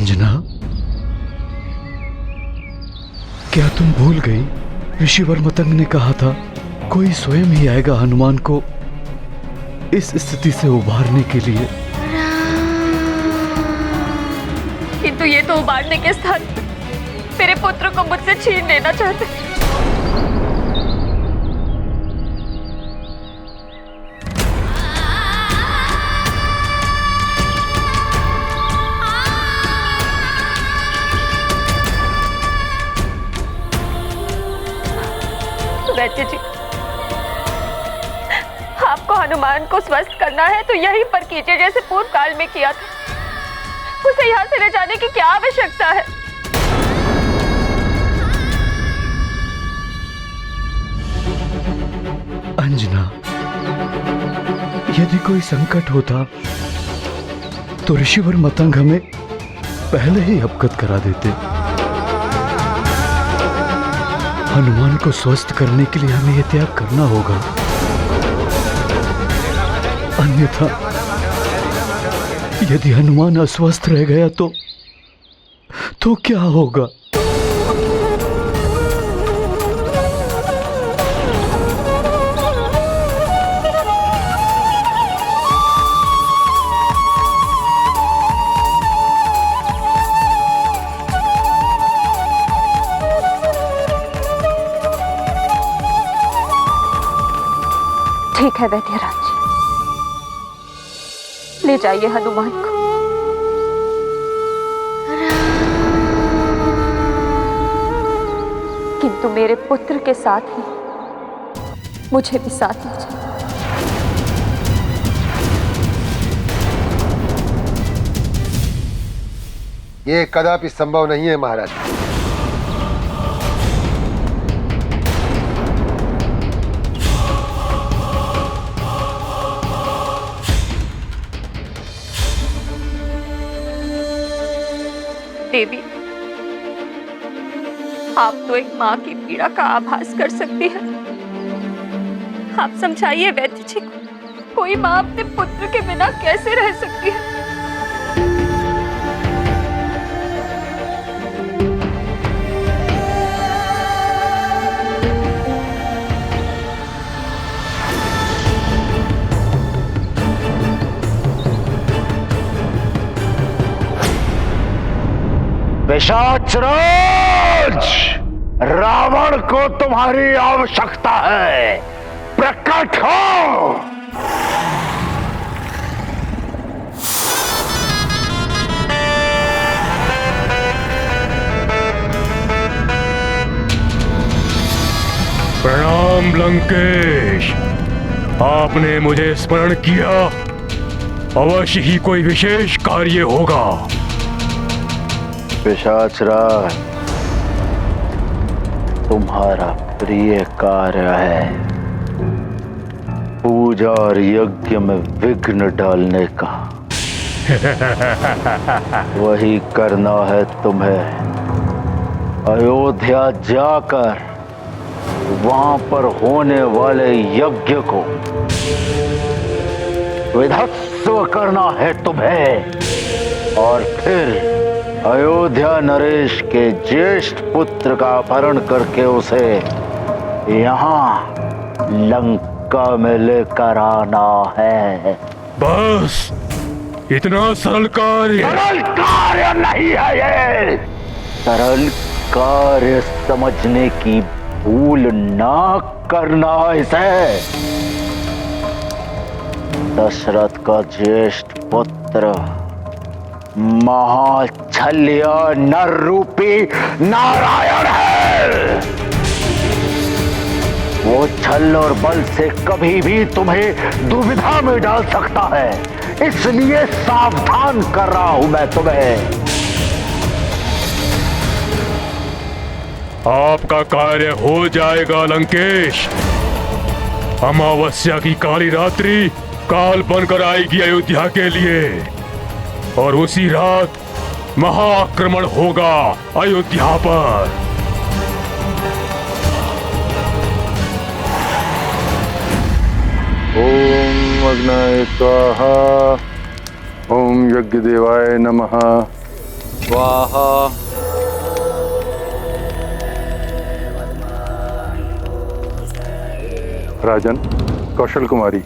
अंजना, क्या तुम भूल गई? ऋषिवर मतंग ने कहा था कोई स्वयं ही आएगा हनुमान को इस स्थिति से उबारने के लिए। किंतु ये तो उबारने के स्थान मेरे पुत्र को मुझसे छीन लेना चाहते। वैद्य जी, आपको हनुमान को स्वस्थ करना है तो यहीं पर कीजिए जैसे पूर्व काल में किया था। उसे यहाँ से ले जाने की क्या आवश्यकता है? अंजना, यदि कोई संकट होता तो ऋषिवर मतंग हमें पहले ही अवगत करा देते। हनुमान को स्वस्थ करने के लिए हमें यह त्याग करना होगा, अन्यथा यदि हनुमान अस्वस्थ रह गया तो क्या होगा? ठीक है वैद्यराज जी, ले जाइए हनुमान को। किंतु मेरे पुत्र के साथ ही मुझे भी साथ ले जाइए। ये कदापि संभव नहीं है महाराज। देवी, आप तो एक माँ की पीड़ा का आभास कर सकती है। आप समझाइए वैद्य जी को, कोई माँ अपने पुत्र के बिना कैसे रह सकती है? पिशाचराज, रावण को तुम्हारी आवश्यकता है, प्रकट हो। प्रणाम लंकेश, आपने मुझे स्मरण किया। अवश्य ही कोई विशेष कार्य होगा। पिशाचराज, तुम्हारा प्रिय कार्य है पूजा और यज्ञ में विघ्न डालने का। वही करना है तुम्हें। अयोध्या जाकर वहां पर होने वाले यज्ञ को विध्वंस करना है तुम्हें, और फिर अयोध्या नरेश के ज्येष्ठ पुत्र का अपहरण करके उसे यहाँ लंका में लेकर आना है। बस इतना सरल कार्य? सरल कार्य नहीं है ये। सरल कार्य समझने की भूल ना करना इसे। दशरथ का ज्येष्ठ पुत्र महाछल्या नर रूपी नारायण है। वो छल और बल से कभी भी तुम्हें दुविधा में डाल सकता है, इसलिए सावधान कर रहा हूं मैं तुम्हें। आपका कार्य हो जाएगा लंकेश। अमावस्या की काली रात्रि काल बनकर आएगी अयोध्या के लिए, और उसी रात महाआक्रमण होगा अयोध्या पर। ओम अग्नये स्वाहा, ओम यज्ञ देवाय नमः। स्वाहा। राजन, कौशल कुमारी,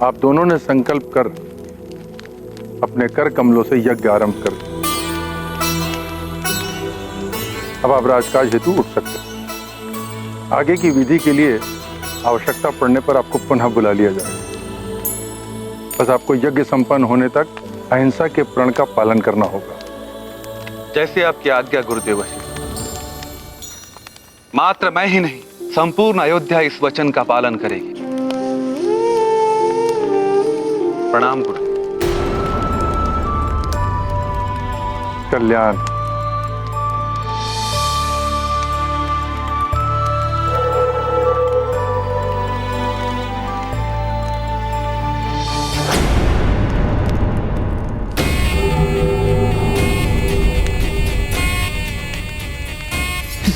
आप दोनों ने संकल्प कर अपने कर कमलों से यज्ञ आरंभ कर दिया। अब आप राजकाज हेतु उठ सकते हैं। आगे की विधि के लिए आवश्यकता पड़ने पर आपको पुनः बुला लिया जाएगा। बस आपको यज्ञ संपन्न होने तक अहिंसा के प्रण का पालन करना होगा। जैसे आपकी आज्ञा गुरुदेव। मात्र मैं ही नहीं, संपूर्ण अयोध्या इस वचन का पालन करेगी। प्रणाम गुरु। कल्याण।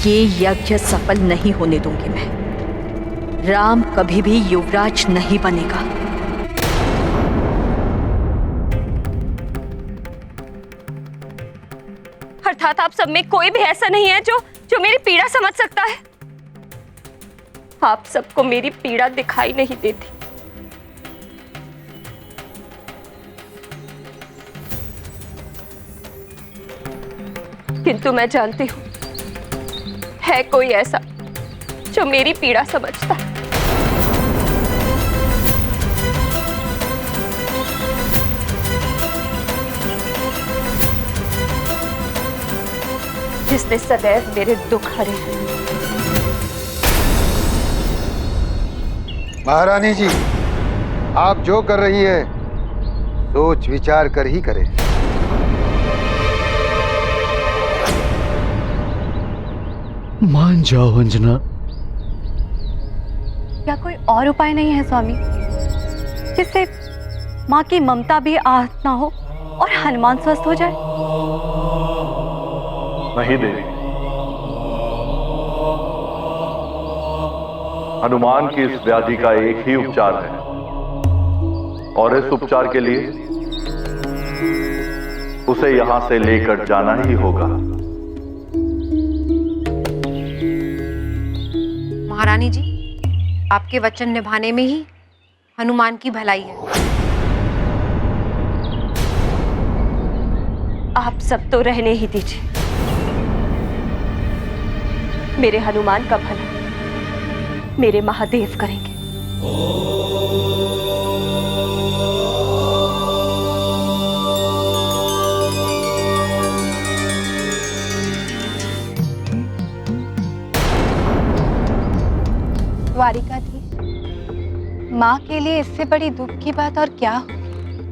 ये यज्ञ सफल नहीं होने दूंगी मैं। राम कभी भी युवराज नहीं बनेगा। अर्थात आप सब में कोई भी ऐसा नहीं है जो मेरी पीड़ा समझ सकता है। आप सबको मेरी पीड़ा दिखाई नहीं देती। किंतु मैं जानती हूं है कोई ऐसा जो मेरी पीड़ा समझता है। जिसने सदैव मेरे दुख हरे हैं। महारानी जी, आप जो कर रही हैं सोच विचार कर ही करें। मान जाओ अंजना। क्या कोई और उपाय नहीं है स्वामी, जिससे माँ की ममता भी आहत ना हो और हनुमान स्वस्थ हो जाए? नहीं देवी, हनुमान की इस व्याधि का एक ही उपचार है और इस उपचार के लिए उसे यहां से लेकर जाना ही होगा। महारानी जी, आपके वचन निभाने में ही हनुमान की भलाई है। आप सब तो रहने ही दीजिए। मेरे हनुमान का भला मेरे महादेव करेंगे। द्वारिकाधीश, माँ के लिए इससे बड़ी दुख की बात और क्या हो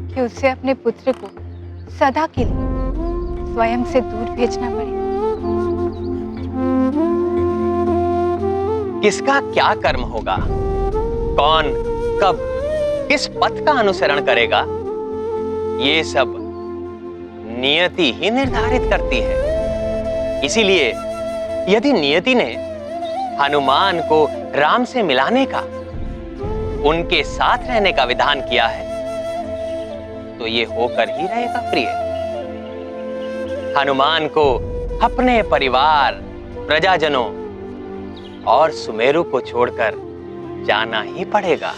कि उसे अपने पुत्र को सदा के लिए स्वयं से दूर भेजना पड़े। किसका क्या कर्म होगा, कौन कब किस पथ का अनुसरण करेगा, ये सब नियति ही निर्धारित करती है। इसीलिए यदि नियति ने हनुमान को राम से मिलाने का, उनके साथ रहने का विधान किया है, तो ये होकर ही रहेगा प्रिय। हनुमान को अपने परिवार, प्रजाजनों और सुमेरु को छोड़कर जाना ही पड़ेगा।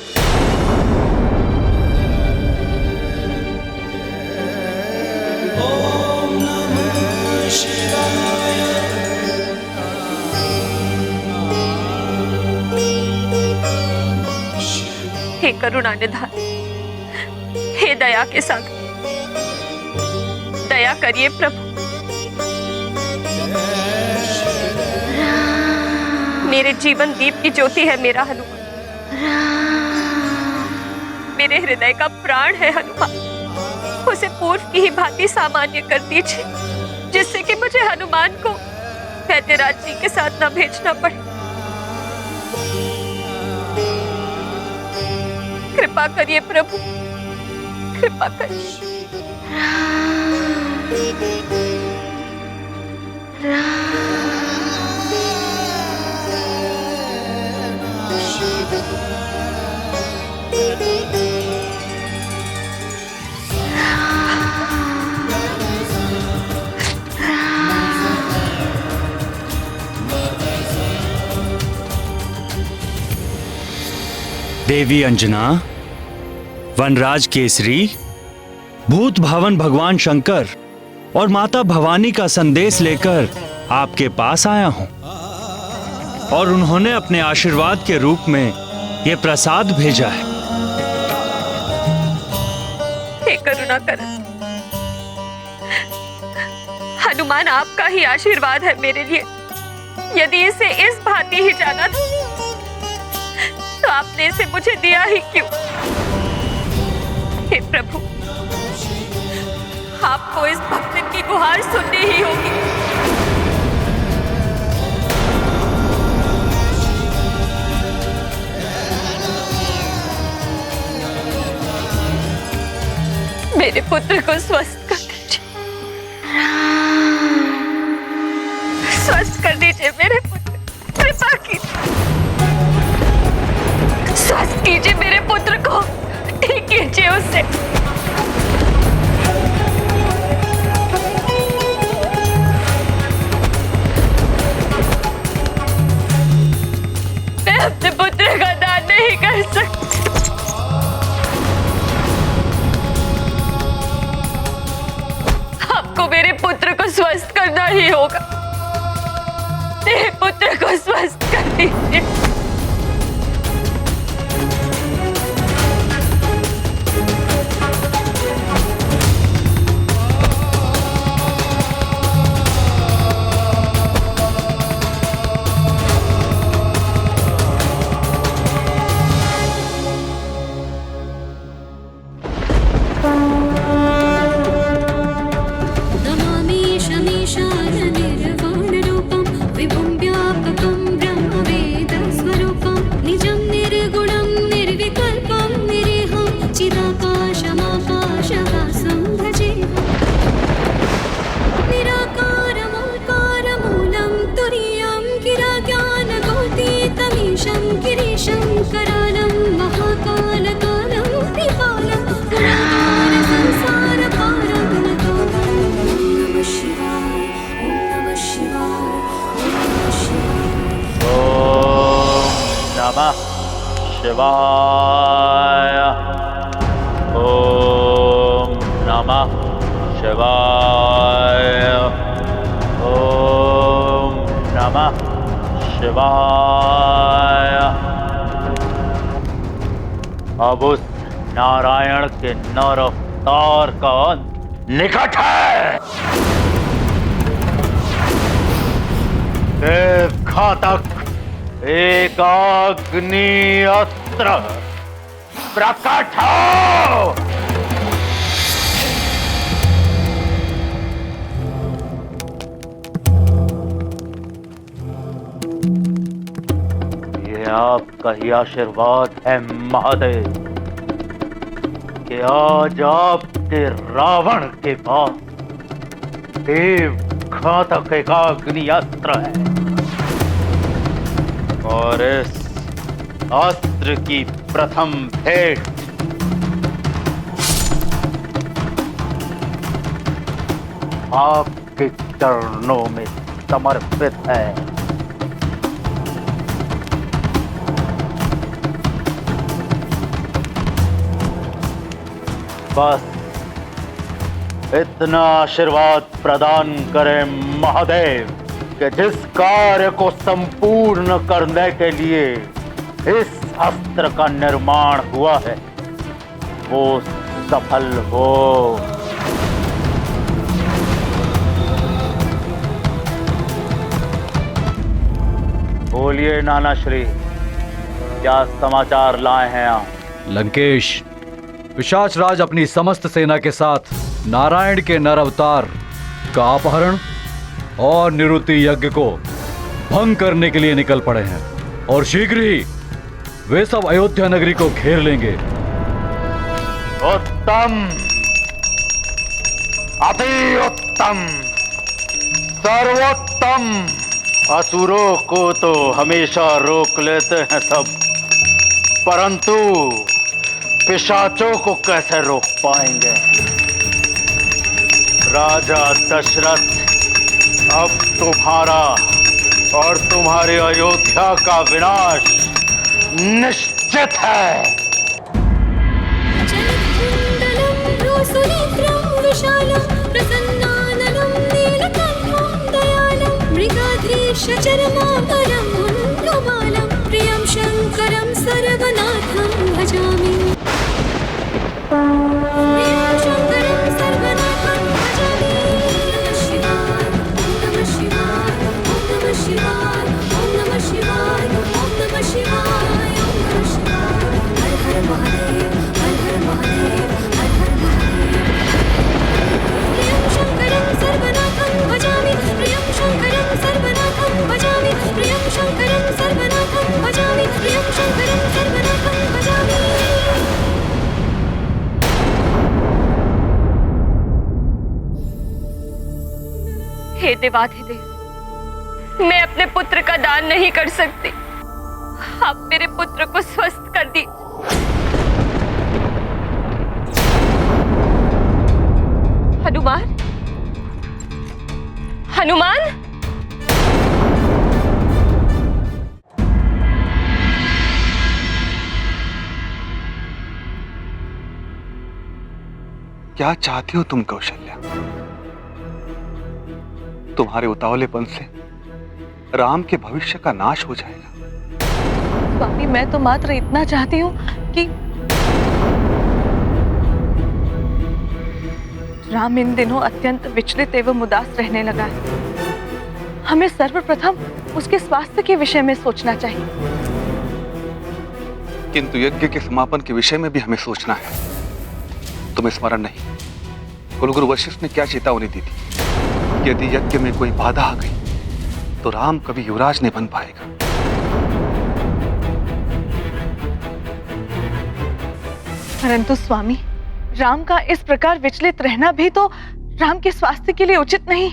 हे करुणा निधान, हे दया के सागर, दया करिए प्रभु। मेरे जीवन दीप की ज्योति है मेरा हनुमान। मेरे हृदय का प्राण है हनुमान। उसे पूर्व की ही भांति सामान्य कर दीजिए, जिससे कि मुझे हनुमान को वैद्यराज जी के साथ न भेजना पड़े। कृपा करिए प्रभु, कृपा करिए। देवी अंजना, वनराज केसरी, भूत भावन भगवान शंकर और माता भवानी का संदेश लेकर आपके पास आया हूं और उन्होंने अपने आशीर्वाद के रूप में ये प्रसाद भेजा है। हे करुणा कर, हनुमान आपका ही आशीर्वाद है मेरे लिए। यदि इसे इस भांति ही जाना था तो आपने इसे मुझे दिया ही क्यों? हे प्रभु, आपको इस भक्तन की गुहार सुननी ही होगी। मेरे पुत्र को स्वस्थ कर दीजिए, स्वस्थ कर दीजिए मेरे पुत्र, कृपा कीजिए, स्वस्थ कीजिए मेरे पुत्र को, ठीक कीजिए उसे। मैं अपने पुत्र का दान नहीं कर सकती। आपको मेरे पुत्र को स्वस्थ करना ही होगा। मेरे पुत्र को स्वस्थ कर दीजिए। शिवाय। ओम नमः शिवाय। ओम नमः शिवाय। अब उस नारायण के नर अवतार का निकट है। देव घातक एक अग्नि अस्त्र प्रकट हो। ये आपका ही आशीर्वाद है महादेव कि आज आपके रावण के पास देव घातक एक अग्नि अस्त्र है और इस अस्त्र की प्रथम भेंट आपके चरणों में समर्पित है। बस इतना आशीर्वाद प्रदान करें महादेव कि जिस कार्य को संपूर्ण करने के लिए इस अस्त्र का निर्माण हुआ है वो सफल हो। बोलिए नाना श्री, क्या समाचार लाए हैं आप? लंकेश, पिशाच राज अपनी समस्त सेना के साथ नारायण के नर अवतार का अपहरण और निवृत्ति यज्ञ को भंग करने के लिए निकल पड़े हैं और शीघ्र ही वे सब अयोध्या नगरी को घेर लेंगे। उत्तम, अति उत्तम, सर्वोत्तम। असुरों को तो हमेशा रोक लेते हैं सब, परंतु पिशाचों को कैसे रोक पाएंगे? राजा दशरथ, अब तुम्हारा और तुम्हारे अयोध्या का विनाश निश्चित निश्चित है। प्रियं शंकरं सर्वनाथं भजामि। प्रियं शंकरं सर्वनाथं भजामि। नमः शिवाय, ओम नमः शिवाय, ओम नमः शिवाय, ओम नमः शिवाय, ओम नमः शिवाय, ओम नमः शिवाय। हर हर महादेव, हर हर महादेव, हर हर महादेव। प्रियं शंकरं सर्वनाथं भजामि। प्रियं शंकरं सर्वनाथं भजामि। प्रियं शंकरं सर्वनाथं भजामि। प्रियं शंकरं सर्वनाथं भजामि। हे देवाधिदेव, मैं अपने पुत्र का दान नहीं कर सकती। आप मेरे पुत्र को स्वस्थ कर दी। हनुमान, हनुमान, क्या चाहती हो तुम कौशल्या? तुम्हारे उतावलेपन से राम के भविष्य का नाश हो जाएगा। स्वामी, मैं तो मात्र इतना चाहती हूँ कि राम इन दिनों अत्यंत विचलित एवं उदास रहने लगा है। हमें सर्वप्रथम उसके स्वास्थ्य के विषय में सोचना चाहिए। किंतु यज्ञ के समापन के विषय में भी हमें सोचना है। तुम्हें स्मरण नहीं, कुलगुरु वशिष्ठ ने क्या चेतावनी दी थी? यदि यज्ञ में कोई बाधा आ गई तो राम कभी युवराज नहीं बन पाएगा। परंतु स्वामी, राम का इस प्रकार विचलित रहना भी तो राम के स्वास्थ्य के लिए उचित नहीं।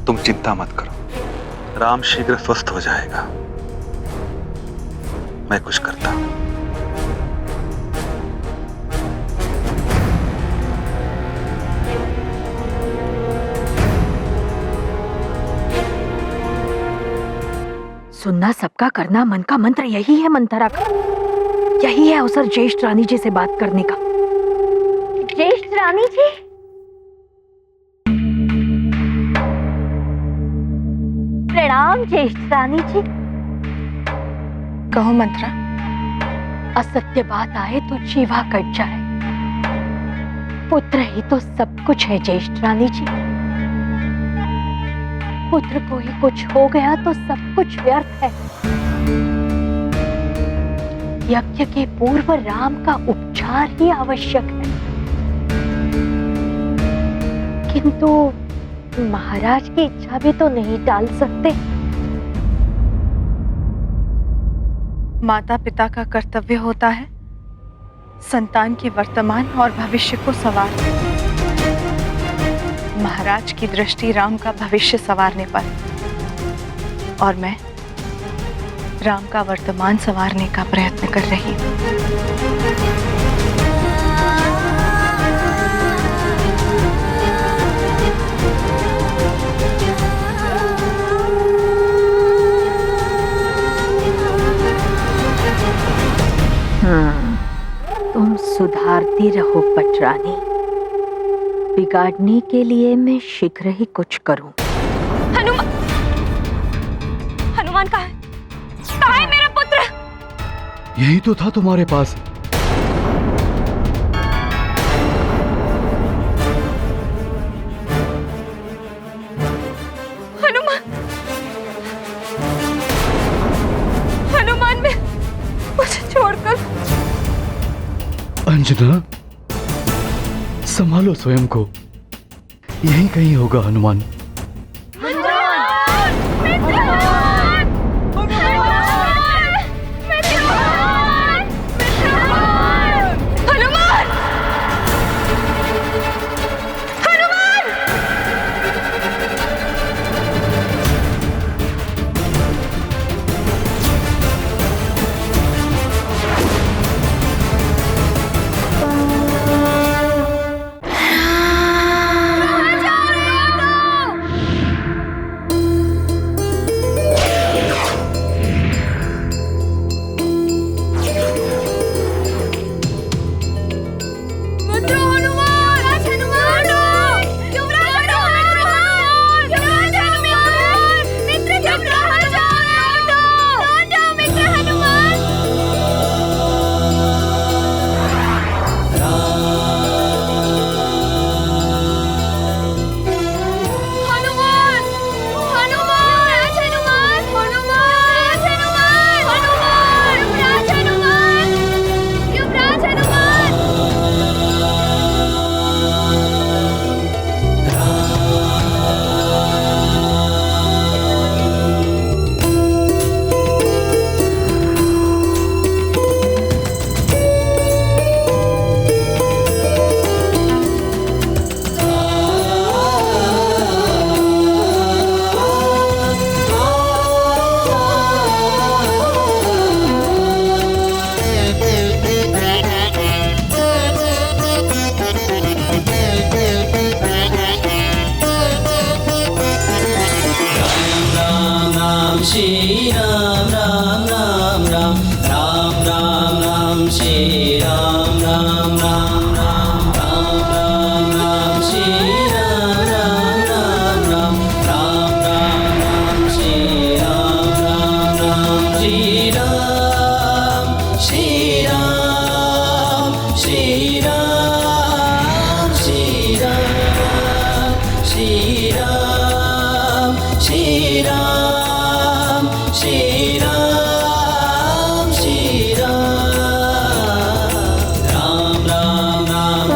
तुम चिंता मत करो, राम शीघ्र स्वस्थ हो जाएगा। मैं कुछ करता हूं। सुनना सबका, करना मन का मंत्र यही है मंथरा का। यही है अवसर ज्येष्ठ रानी जी से बात करने का। ज्येष्ठ रानी जी, प्रणाम ज्येष्ठ रानी जी। कहो मंत्रा। असत्य बात आए तो जीवा कट जाए। पुत्र ही तो सब कुछ है ज्येष्ठ रानी जी। पुत्र को ही कुछ हो गया तो सब कुछ व्यर्थ है। यज्ञ के पूर्व राम का उपचार ही आवश्यक है। किंतु महाराज की इच्छा भी तो नहीं टाल सकते। माता पिता का कर्तव्य होता है संतान के वर्तमान और भविष्य को संवारना। महाराज की दृष्टि राम का भविष्य संवारने पर, और मैं राम का वर्तमान संवारने का प्रयत्न कर रही हूँ। तुम सुधारती रहो पटरानी। बिगाड़ने के लिए मैं शीघ्र ही कुछ करूं। हनुमान, हनुमान कहाँ है? कहाँ है मेरा पुत्र? यही तो था तुम्हारे पास। हनुमान, हनुमान, में मुझे छोड़कर। अंजना, संभालो स्वयं को। यहीं कहीं होगा हनुमान।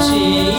Shri